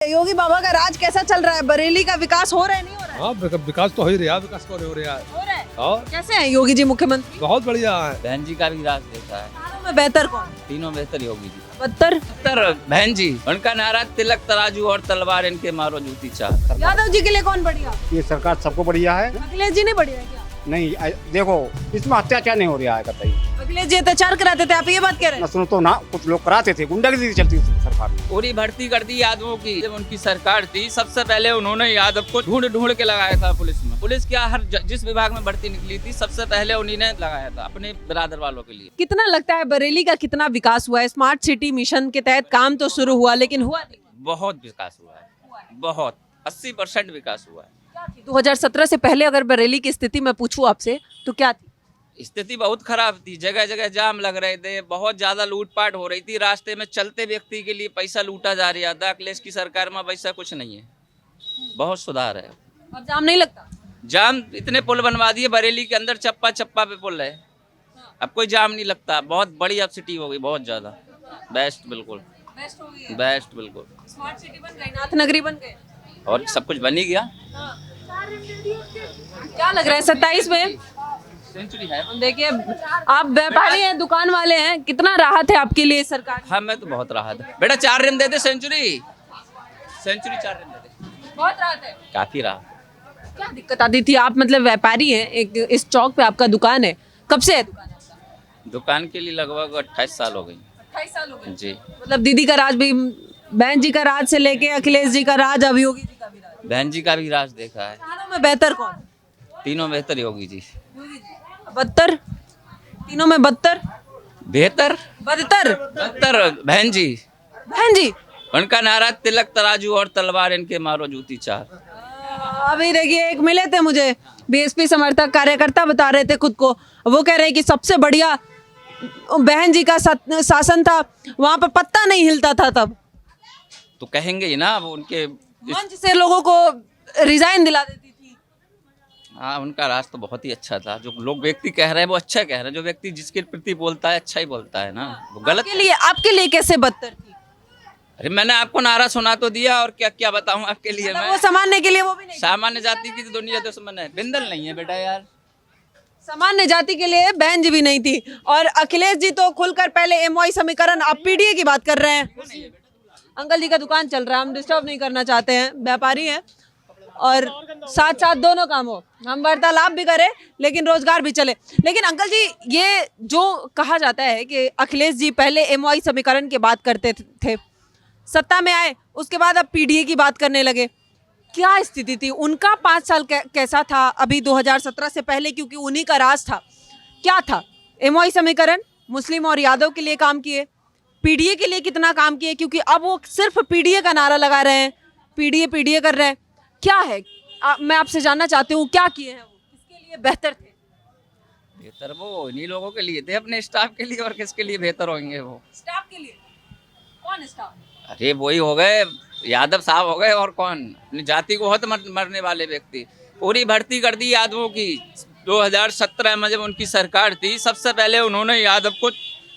योगी बाबा का राज कैसा चल रहा है? बरेली का विकास हो रहा है, नहीं हो रहा है? हाँ, विकास तो हो ही रहा है, विकास कौन हो रहा है। हो रहा है। और कैसे हैं योगी जी मुख्यमंत्री? बहुत बढ़िया है। बहन जी का भी राज देखा है। चारों में बेहतर कौन? तीनों बेहतर योगी जी। बदतर बहन जी, उनका नारा तिलक तराजू और तलवार इनके मारो जूती चाह। यादव जी के लिए कौन बढ़िया? ये सरकार सबको बढ़िया है। अखिलेश जी नहीं बढ़िया है क्या? नहीं देखो, इसमें अत्याचार नहीं हो रहा है कतई। अखिलेश जी अत्याचार कराते थे, आप ये बात कह रहे न हैं? सुनो तो ना, कुछ लोग कराते थे, गुंडागिरी चलती थी सरकार में। पूरी भर्ती कर दी यादवों की। जब उनकी सरकार थी सबसे पहले उन्होंने यादव को ढूंढ ढूंढ के लगाया था पुलिस में। पुलिस क्या जिस विभाग में भर्ती निकली थी सबसे पहले उन्हीं ने लगाया था अपने बिरादर वालों के लिए। कितना लगता है बरेली का कितना विकास हुआ है? स्मार्ट सिटी मिशन के तहत काम तो शुरू हुआ लेकिन हुआ नहीं। बहुत विकास हुआ है, बहुत 80% विकास हुआ है। 2017 से पहले अगर बरेली की स्थिति मैं पूछूं आपसे तो क्या थी? स्थिति बहुत खराब थी। जगह जगह जाम लग रहे थे, बहुत ज्यादा लूटपाट हो रही थी। रास्ते में चलते व्यक्ति के लिए पैसा लूटा जा रहा था। अखिलेश की सरकार में वैसा कुछ नहीं है, बहुत सुधार है। अब जाम नहीं लगता? जाम इतने पुल बनवा दिए बरेली के अंदर, चप्पा चप्पा पे पुल है, अब कोई जाम नहीं लगता। बहुत बड़ी अब सिटी हो गई, बहुत ज्यादा बेस्ट, बिल्कुल बेस्ट हो गई, बेस्ट, बिल्कुल। स्मार्ट सिटी बन गई, नाथ नगरी बन गए और सब कुछ बन ही गया। क्या लग रहा है 27 में? सेंचुरी है। देखिए आप व्यापारी हैं, दुकान वाले हैं, कितना राहत है आपके लिए सरकार? हाँ, मैं तो बहुत राहत है बेटा। 4 रन दे दे सेंचुरी 4 रन दे दे, बहुत राहत है। काफी राहत। क्या दिक्कत आती थी? आप मतलब व्यापारी हैं, एक इस चौक पे आपका दुकान है, कब से है दुकान आपका? दुकान के लिए लगभग 28 साल हो गई। 28 साल हो गए जी। मतलब दीदी का राज भी, बहन जी का राज से लेके अखिलेश जी का राज, अब योगी जी का भी राज। बहन जी का भी राज देखा है। चारों में बेहतर कौन? तीनों बेहतर योगी जी। बदतर? तीनों में बदतर? बेहतर बदतर? बदतर बहन जी। बहन जी उनका नारा तिलक तराजू और तलवार इनके मारो जूती चाह। अभी देखिए एक मिले थे मुझे, बीएसपी समर्थक कार्यकर्ता बता रहे थे खुद को, वो कह रहे हैं कि सबसे बढ़िया बहन जी का शासन था, वहां पर पत्ता नहीं हिलता था तब। तो कहेंगे ही ना, वो उनके मंच से लोगों को रिजाइन दिला देती थी। हाँ, उनका राज तो बहुत ही अच्छा था। जो लोग व्यक्ति कह रहे हैं वो अच्छा कह रहे हैं। जो व्यक्ति जिसके प्रति बोलता है अच्छा ही बोलता है ना, वो गलत। आपके लिए कैसे बदतर थी? अरे मैंने आपको नारा सुना तो दिया, और क्या क्या बताऊं आपके लिए। मतलब मैं वो सामान्य के लिए वो भी नहीं? सामान्य जाति की तो दुनिया दुश्मन है, बिंदल नहीं है बेटा यार। सामान्य जाति के लिए बहन जी भी नहीं थी। और अखिलेश जी तो खुलकर पहले एमवाई समीकरण, आप पीडीए की बात कर रहे हैं। अंकल जी का दुकान चल रहा है, हम डिस्टर्ब नहीं करना चाहते हैं, व्यापारी हैं और साथ साथ दोनों काम हो, हम वार्तालाप भी करें लेकिन रोजगार भी चले। लेकिन अंकल जी, ये जो कहा जाता है कि अखिलेश जी पहले एमवाई समीकरण की बात करते थे, सत्ता में आए उसके बाद अब पीडीए की बात करने लगे, क्या स्थिति थी उनका? 5 साल कैसा था अभी 2017 से पहले, क्योंकि उन्हीं का राज था, क्या था? एमवाई समीकरण, मुस्लिम और यादव के लिए काम किए, पीडीए के लिए कितना काम किए, क्योंकि अब वो सिर्फ पीडीए का नारा लगा रहे हैं, पीडीए पीडीए कर रहे हैं, क्या है? मैं आपसे जानना चाहती हूँ क्या किए हैं वो, किसके लिए बेहतर थे? बेहतर वो इन्हीं लोगों के लिए थे, अपने स्टाफ के लिए, और किसके लिए बेहतर होंगे वो? स्टाफ के लिए? कौन स्टाफ? अरे वही हो गए, यादव साहब हो गए, और कौन? अपनी जाति को बहुत मरने वाले व्यक्ति। पूरी भर्ती कर दी यादवों की। 2017 में जब उनकी सरकार थी सबसे पहले उन्होंने यादव को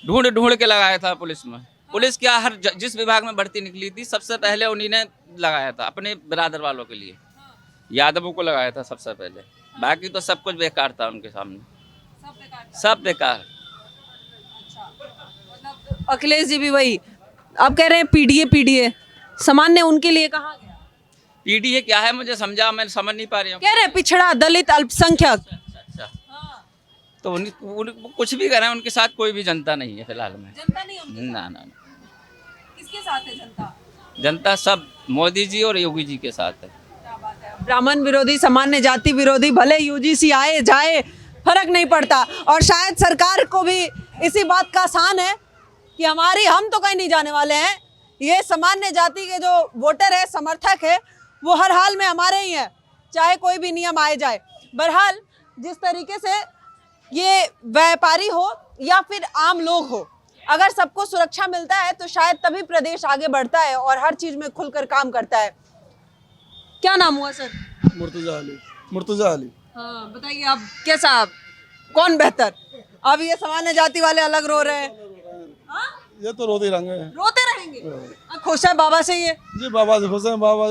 ढूंढ ढूंढ के लगाया था पुलिस में। पुलिस क्या जिस विभाग में भर्ती निकली थी सबसे पहले उन्हीं ने लगाया था अपने बिरादर वालों के लिए। यादवों को लगाया था सबसे पहले, बाकी तो सब कुछ बेकार था उनके सामने, सब बेकार। अखिलेश जी भी वही, आप कह रहे हैं पीडीए पीडीए, सामान्य उनके लिए कहाँ गया? पीडीए क्या है मुझे समझा, मैं समझ नहीं पा रही हूँ। कह रहे हैं पिछड़ा, दलित, अल्पसंख्यक। अच्छा, तो कुछ भी करें उनके साथ कोई भी जनता नहीं है फिलहाल में। जनता नहीं उनके ना ना ना, किसके साथ है जनता? जनता सब मोदी जी और योगी जी के साथ है। क्या बात है, ब्राह्मण विरोधी, सामान्य जाति विरोधी, भले यूजीसी आए जाए फर्क नहीं पड़ता। और शायद सरकार को भी इसी बात का आसान है कि हम तो कहीं नहीं जाने वाले हैं, ये सामान्य जाति के जो वोटर है, समर्थक है, वो हर हाल में हमारे ही हैं, चाहे कोई भी नियम आए जाए। बहरहाल जिस तरीके से ये व्यापारी हो या फिर आम लोग हो, अगर सबको सुरक्षा मिलता है तो शायद तभी प्रदेश आगे बढ़ता है और हर चीज में खुलकर काम करता है। क्या नाम हुआ सर? मुर्तजा अली। हाँ बताइए, आप कैसा, कौन बेहतर? अब ये सामान्य जाति वाले अलग रो रहे हैं, हाँ? ये तो रोते रहेंगे। रोते रहेंगे। खुश है बाबा से ये? जी बाबा से खुश हैं। बाबा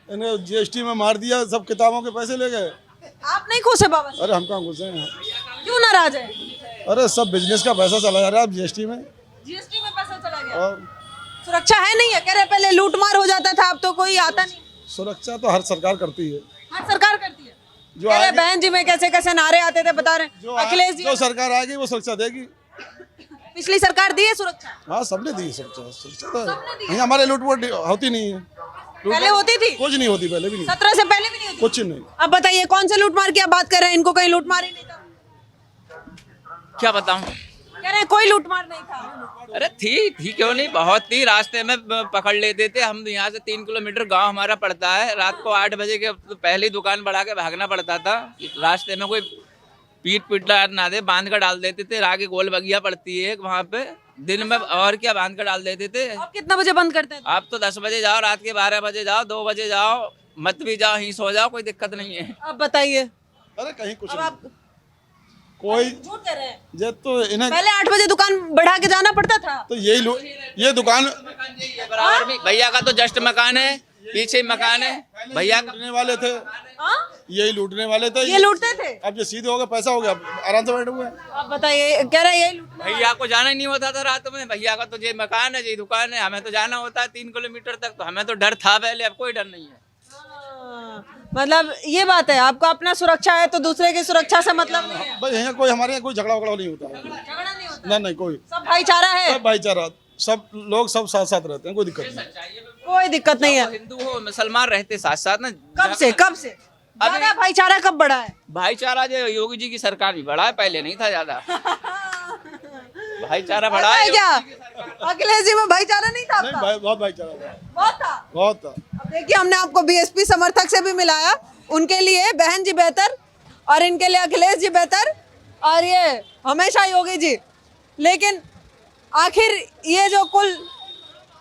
इन्हें जीएसटी में मार दिया, सब किताबों के पैसे ले गए। आप नहीं खुश है बाबा से? अरे हम कहाँ खुश हैं? क्यों नाराज है? अरे सब बिजनेस का पैसा चला जा रहा है अब जीएसटी में। जीएसटी में पैसा चला गया। और सुरक्षा है नहीं है? कह रहे पहले लूट मार हो जाता था, अब तो कोई आता नहीं। सुरक्षा तो हर सरकार करती है। हर सरकार करती है। जो कह रहे आएगी- बहन जी में कैसे कैसे नारे आते थे, बता रहे जो अखिलेश जी। जो सरकार आएगी वो सुरक्षा देगी। पिछली सरकार दी है सुरक्षा? हाँ सबने दी सुरक्षा। सुरक्षा तो नहीं, हमारे लूट वोट होती नहीं है। पहले होती थी? कुछ नहीं होती, पहले भी नहीं, 17 से पहले भी नहीं होती? कुछ नहीं। अब बताइए कौन से लूट मार की आप बात कर रहे हैं? इनको कहीं लूट मार ही नहीं था। क्या बताऊं? कह रहे कोई लूट मार नहीं था। अरे थी क्यों नहीं, बहुत थी। रास्ते में पकड़ लेते थे हम। यहाँ से 3 किलोमीटर गांव हमारा पड़ता है। रात को 8 बजे के पहले दुकान बढ़ा के भागना पड़ता था। रास्ते में कोई पीट ना दे, बांध कर डाल देते थे। आगे गोल बगिया पड़ती है वहाँ पे, दिन में और क्या बांध कर डाल देते थे। अब कितना बजे बंद करते हैं? आप तो 10 बजे जाओ, रात के 12 बजे जाओ, 2 बजे जाओ, मत भी जाओ, यहीं सो जाओ, कोई दिक्कत नहीं है। अब बताइए। अरे कहीं कुछ अब नहीं, आप कोई झूठ कह रहे हैं। ये तो इन्हें पहले 8 बजे दुकान बढ़ा के जाना पड़ता था। तो ये दुकान बराबर भी भैया का तो जस्ट मकान है, पीछे मकान है भैया का। लूटने वाले थे, हाँ? यही लूटने वाले थे। ये लूटते थे? अब ये सीधे हो गए, पैसा हो गया, अब आराम से बैठे हुए हैं। अब बताइए, कह रहे यही लूटना। भैया को जाना ही नहीं होता था रात में। भैया का तो ये मकान है, ये दुकान है, हमें तो जाना होता है 3 किलोमीटर तक। तो हमें तो डर था पहले, अब कोई डर नहीं है। मतलब ये बात है, आपका अपना सुरक्षा है तो दूसरे की सुरक्षा से मतलब नहीं है। भाई यहाँ कोई हमारे यहाँ कोई झगड़ा वगड़ा नहीं होता है। झगड़ा नहीं होता, ना नहीं, कोई सब भाईचारा है। सब भाईचारा, सब लोग सब साथ साथ रहते हैं, कोई दिक्कत नहीं। कोई दिक्कत नहीं है। हिंदू हो मुसलमान रहते साथ साथ ना। कब से ज्यादा भाईचारा कब बढ़ा है? भाईचारा जो योगी जी की सरकार में बढ़ा है, पहले नहीं था ज्यादा। भाईचारा बढ़ा है है क्या? अखिलेश जी में भाईचारा नहीं था नहीं आपका? बहुत भाईचारा था, बहुत था। बहुत था। अब देखिए, हमने आपको बीएसपी समर्थक से भी मिलाया। उनके लिए बहन जी बेहतर और इनके लिए अखिलेश जी बेहतर और ये हमेशा योगी जी। लेकिन आखिर ये जो कुल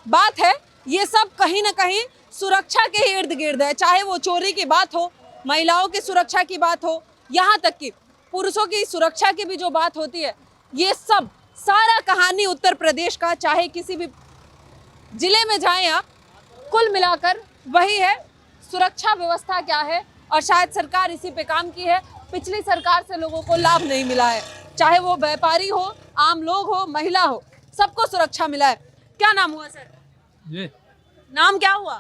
बात है, ये सब कहीं ना कहीं सुरक्षा के ही इर्द गिर्द है। चाहे वो चोरी की बात हो, महिलाओं की सुरक्षा की बात हो, यहाँ तक कि पुरुषों की सुरक्षा की भी जो बात होती है, ये सब सारा कहानी उत्तर प्रदेश का, चाहे किसी भी जिले में जाएं आप, कुल मिलाकर वही है। सुरक्षा व्यवस्था क्या है, और शायद सरकार इसी पे काम की है। पिछली सरकार से लोगों को लाभ नहीं मिला है, चाहे वो व्यापारी हो, आम लोग हो, महिला हो, सबको सुरक्षा मिला है। क्या नाम हुआ सर? जी नाम क्या हुआ?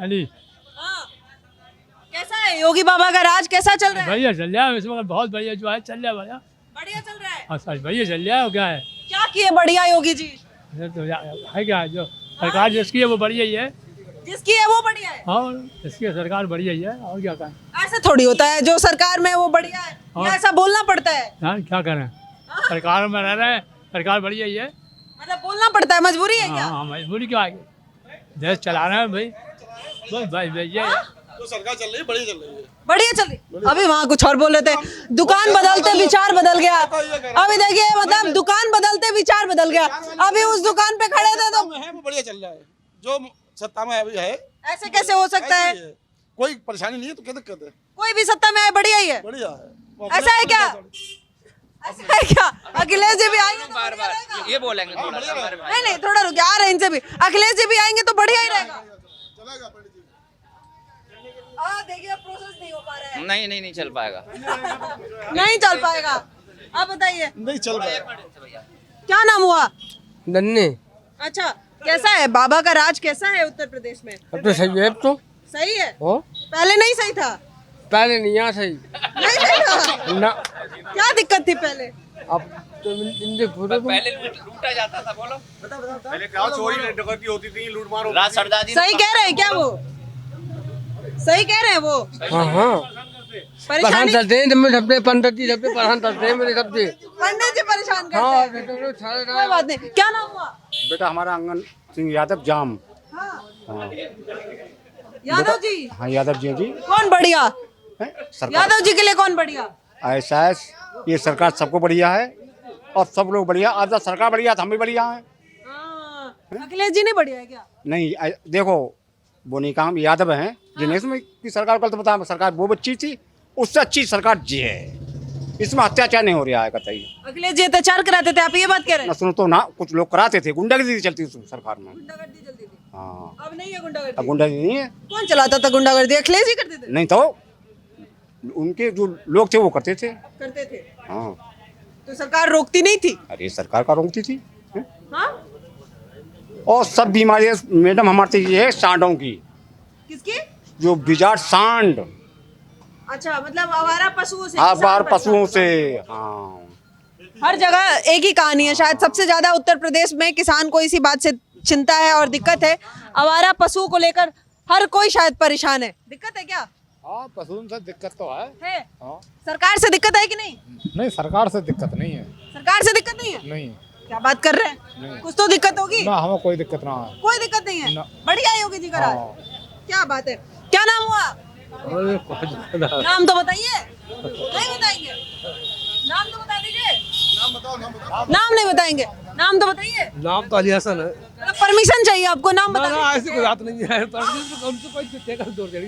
अली। हाँ। कैसा है योगी बाबा का राज, कैसा चल रहा है? भैया चल रहा है इस वक्त, बहुत बढ़िया जो है चल रहा है भैया। बढ़िया चल रहा है। हाँ सर भैया चल रहा है, और क्या है? क्या किए बढ़िया योगी जी? ये तो है क्या, जो सरकार जिसकी है वो बढ़िया ही है। जिसकी है वो बढ़िया है। और इसकी सरकार बढ़िया ही है, और क्या करें। ऐसे थोड़ी होता है, जो सरकार में है वो बढ़िया है, या ऐसा बोलना पड़ता है? हाँ क्या करें, सरकार में रह रहे हैं, सरकार बढ़िया ही है। मतलब बोलना पड़ता है, मजबूरी है क्या? हाँ मजबूरी क्या है, देश चला रहे हैं भाई, बस भाई भैया। जो सरकार चल रही है बढ़िया चल रही है। बढ़िया चल रही। अभी वहाँ कुछ और बोल रहे थे, दुकान बदलते विचार बदल गया। अभी देखिए, मतलब दुकान बदलते विचार बदल गया। अभी उस दुकान पे खड़े थे तो है वो बढ़िया चल रहा है, जो सत्ता में अभी है। ऐसे कैसे हो सकता है? ऐसे ही है। कोई परेशानी नहीं है तो क्या दिक्कत है? कोई भी सत्ता में आए बढ़िया ही है। बढ़िया है। वो ऐसा है क्या? ऐसा है क्या? अखिलेश जी भी आएंगे तो बार बढ़िया बार रहेगा? ये बोलेंगे थोड़ा सा हमारे भाई। नहीं, थोड़ा रुक, आ रहे हैं इनसे भी। अखिलेश जी भी आएंगे तो बढ़िया ही रहेगा। चलेगा पंडित जी। देखिए, प्रोसेस नहीं हो पा रहा है। नहीं चल पाएगा। नहीं चल पाएगा। आप बताइए, नहीं चल पाएगा। क्या नाम हुआ? नन्हे। अच्छा, कैसा है बाबा का राज, कैसा है उत्तर प्रदेश में? अब तो सही है, अब तो सही है। हो, पहले नहीं सही था? पहले नहीं यहाँ सही नहीं सही था? ना। क्या दिक्कत थी पहले? अब तो इनके पूरे पहले लूटा जाता था, बोलो। पहले क्या चोरी डकैती होती थी, लूटमार होती राज सरदार जी सही कह रहे हैं क्या वो? सही कह रहे हैं वो? हाँ हाँ परेशान परेशानी करते हैं मेरे सबसे, पंडित जी सबसे परेशान करते हैं मेरे सबसे। पंडित जी परेशान करते हाँ हैं। कोई बात नहीं। क्या नाम हुआ? बेटा हमारा अंगन सिंह यादव जाम। हाँ। हाँ यादव जी। हाँ यादव जी जी कौन बढ़िया? हैं? सरकार यादव जी के लिए कौन बढ़िया? ऐसा है, ये सरकार सबको बढ़िया है और सब लोग बढ़िया। आज तक सरकार बढ़िया तो हम भी बढ़िया हैं। हाँ। अखिलेश जी नहीं बढ़िया है क्या? नहीं देखो, वो नहीं काम यादव हैं जिन्हें की सरकार कल तो बता, सरकार वो अच्छी थी, उससे अच्छी सरकार जी है। इसमें अत्याचार नहीं हो रहा है कतई। अखिलेश जी अत्याचार कराते थे, आप ये बात कह रहे ना हैं? सुनो तो ना, कुछ लोग कराते थे, गुंडागर्दी चलती थी सरकार में। गुंडागर्दी चलती थी, हाँ, अब नहीं है अब गुंडागर्दी। गुंडागर्दी नहीं है। कौन चलाता था गुंडागर्दी? अखिलेश जी करते थे? नहीं तो उनके जो लोग थे वो करते थे। करते थे, हाँ, तो सरकार रोकती नहीं थी? अरे सरकार का रोकती थी। हैं? हाँ, और सब बीमारियां मैडम हमारे ये है सांडों की, किसकी? जो बिजाट सांड, अच्छा, मतलब आवारा पशुओं से, हाँ, किसान बाहर परेशान पशुओं होता से। है। हाँ, हर जगह एक ही कहानी है, शायद सबसे ज्यादा उत्तर प्रदेश में किसान को इसी बात से चिंता है और दिक्कत है। आवारा पशुओं को लेकर हर कोई शायद परेशान है। दिक्कत है क्या? हाँ, पशुओं से दिक्कत तो है। है। हाँ। सरकार से दिक्कत है कि नहीं? नहीं, सरकार से दिक्कत नहीं है। सरकार से दिक्कत नहीं है? नहीं क्या बात कर रहे हैं? कुछ तो दिक्कत होगी। ना, हमें कोई दिक्कत ना है। कोई दिक्कत नहीं है, ना। बढ़िया है योगी जी का राज। हाँ। क्या बात है, क्या नाम हुआ? नाम तो बताइए। नहीं बताएंगे? नाम तो बता दीजिए। नाम नहीं बताएंगे, नाम तो बताइए। नाम तो अली हसन है। परमिशन चाहिए आपको, नाम बता दीजिए। ऐसी कोई बात नहीं है,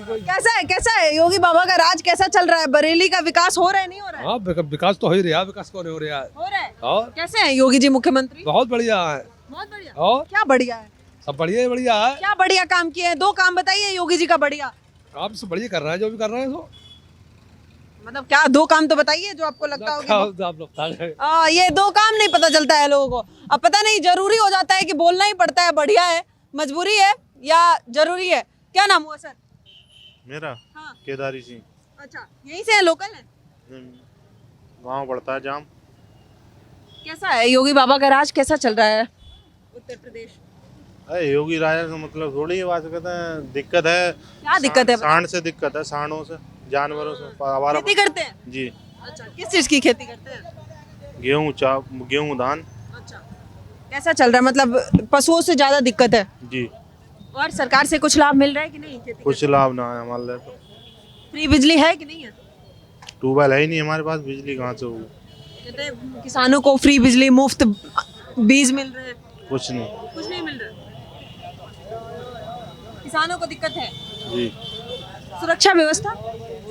कोई। कैसा है योगी बाबा का राज, कैसा चल रहा है? बरेली का विकास हो रहा है, नहीं हो रहा है? हाँ, विकास तो हो ही रहा, विकास कौन हो रहा है? हो रहा है। और कैसे हैं योगी जी मुख्यमंत्री? बहुत बढ़िया है। बहुत बढ़िया। और क्या बढ़िया है? सब बढ़िया ही बढ़िया है। क्या बढ़िया काम किए हैं? दो काम बताइए योगी जी का बढ़िया। काम सब बढ़िया कर रहे हैं, जो भी कर रहे हैं तो। मतलब क्या दो काम तो बताइए जो आपको लगता होगा। आप लोग बता रहे। ये दो काम नहीं पता चलता है लोगों को। अब पता नहीं जरूरी हो जाता है कि बोलना ही पड़ता है, बढ़िया है, मजबूरी है या जरूरी है? क्या नाम हुआ सर? मेरा हाँ। केदारी सिंह। अच्छा, यहीं से है, लोकल है? गांव पड़ता है जाम। कैसा है योगी बाबा का राज, कैसा चल रहा है उत्तर प्रदेश? अरे योगी राजा का मतलब थोड़ी ये बात कहते हैं, दिक्कत है। क्या दिक्कत है? सांड से दिक्कत है, सांडों से, जानवरों से, आवारा। खेती करते हैं? जी। अच्छा, किस चीज की खेती करते हैं? गेहूँ धान। अच्छा, कैसा चल रहा है? मतलब पशुओं से ज्यादा दिक्कत है। जी। और सरकार से कुछ लाभ मिल रहा है कि नहीं? खेती कुछ लाभ ना है हमारे लिए तो। फ्री बिजली है कि नहीं है? ट्यूबवेल है ही नहीं हमारे पास, बिजली कहाँ से होगी? कहते हैं किसानों को फ्री बिजली, मुफ्त बीज मिल रहे हैं। कुछ नहीं। कुछ नहीं मिल रहा, किसानों को दिक्कत है। जी। सुरक्षा व्यवस्था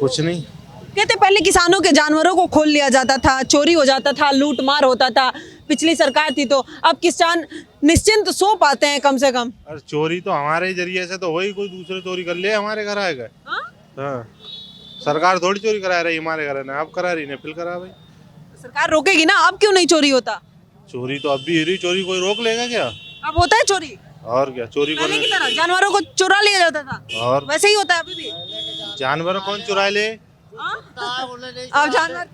कुछ नहीं। कहते पहले किसानों के जानवरों को खोल लिया जाता था, चोरी हो जाता था, लूट मार होता था, पिछली सरकार थी, तो अब किसान निश्चिंत सो पाते हैं कम से कम। अरे चोरी तो हमारे ही जरिए से तो वही, कोई दूसरे चोरी कर ले हमारे घर आएगा। हाँ, सरकार थोड़ी चोरी करा रही हमारे घर ने, अब करा रही ने, फिर करा भाई। सरकार रोकेगी ना, अब क्यों नहीं चोरी होता? चोरी तो अब भी हो रही, चोरी कोई रोक लेगा क्या? अब होता है चोरी, और क्या? चोरी पहले की को तरह जानवरों को चुरा लिया जाता था, और वैसे ही होता है अभी भी। जानवर कौन चुरा ले? अब जानवर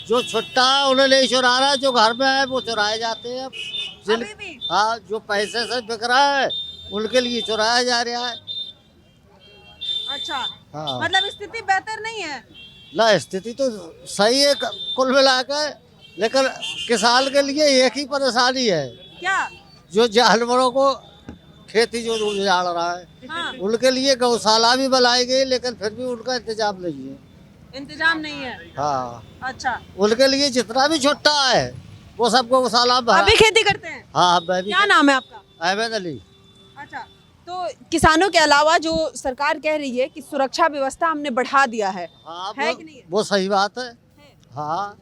जो छुट्टा है उन्हें नहीं चुरा रहा है, जो घर में है वो चुराए जाते हैं। अभी भी? हाँ, जो पैसे से बिक रहा है उनके लिए चुराया जा रहा है। अच्छा, हाँ। मतलब स्थिति बेहतर नहीं है ना, स्थिति तो सही है कुल मिलाकर, लेकिन किसान के लिए एक ही परेशानी है, क्या? जो जानवरों को खेती जो उजाड़ रहा है, हाँ। उनके लिए गौशाला भी बनाई गई, लेकिन फिर भी उनका इंतजाम नहीं है। इंतजाम नहीं है? हाँ, अच्छा, उनके लिए जितना भी छुट्टा है वो सब गौशाला में अभी खेती करते हैं? हाँ, मैं भी। क्या नाम है आपका? अहमद अली। अच्छा, तो किसानों के अलावा जो सरकार कह रही है कि सुरक्षा व्यवस्था हमने बढ़ा दिया है, हाँ, है कि नहीं है? वो सही बात है। हाँ,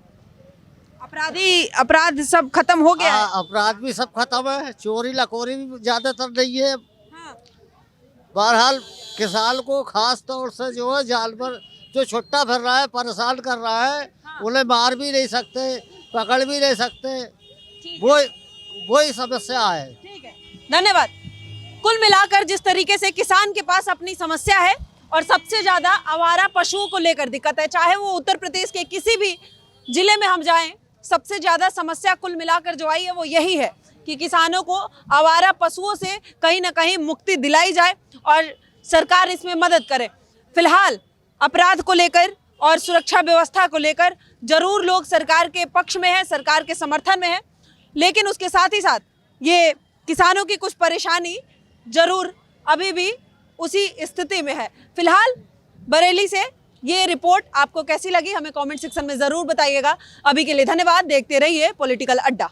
अपराध सब खत्म हो गया है। अपराध भी सब खत्म है, चोरी लकोरी भी ज्यादातर नहीं है। हाँ। बहरहाल किसान को खास तौर से जो है जानवर जो छुट्टा फिर रहा है, परेशान कर रहा है, हाँ। उन्हें मार भी नहीं सकते, पकड़ भी नहीं सकते, वही समस्या है। ठीक है, धन्यवाद। कुल मिलाकर जिस तरीके से किसान के पास अपनी समस्या है और सबसे ज्यादा आवारा पशुओं को लेकर दिक्कत है, चाहे वो उत्तर प्रदेश के किसी भी जिले में हम जाएं, सबसे ज्यादा समस्या कुल मिलाकर जो आई है वो यही है कि किसानों को आवारा पशुओं से कहीं ना कहीं मुक्ति दिलाई जाए और सरकार इसमें मदद करे। फिलहाल अपराध को लेकर और सुरक्षा व्यवस्था को लेकर जरूर लोग सरकार के पक्ष में है, सरकार के समर्थन में है, लेकिन उसके साथ ही साथ ये किसानों की कुछ परेशानी जरूर अभी भी उसी स्थिति में है। फिलहाल बरेली से ये रिपोर्ट आपको कैसी लगी हमें कमेंट सेक्शन में जरूर बताइएगा। अभी के लिए धन्यवाद, देखते रहिए पॉलिटिकल अड्डा।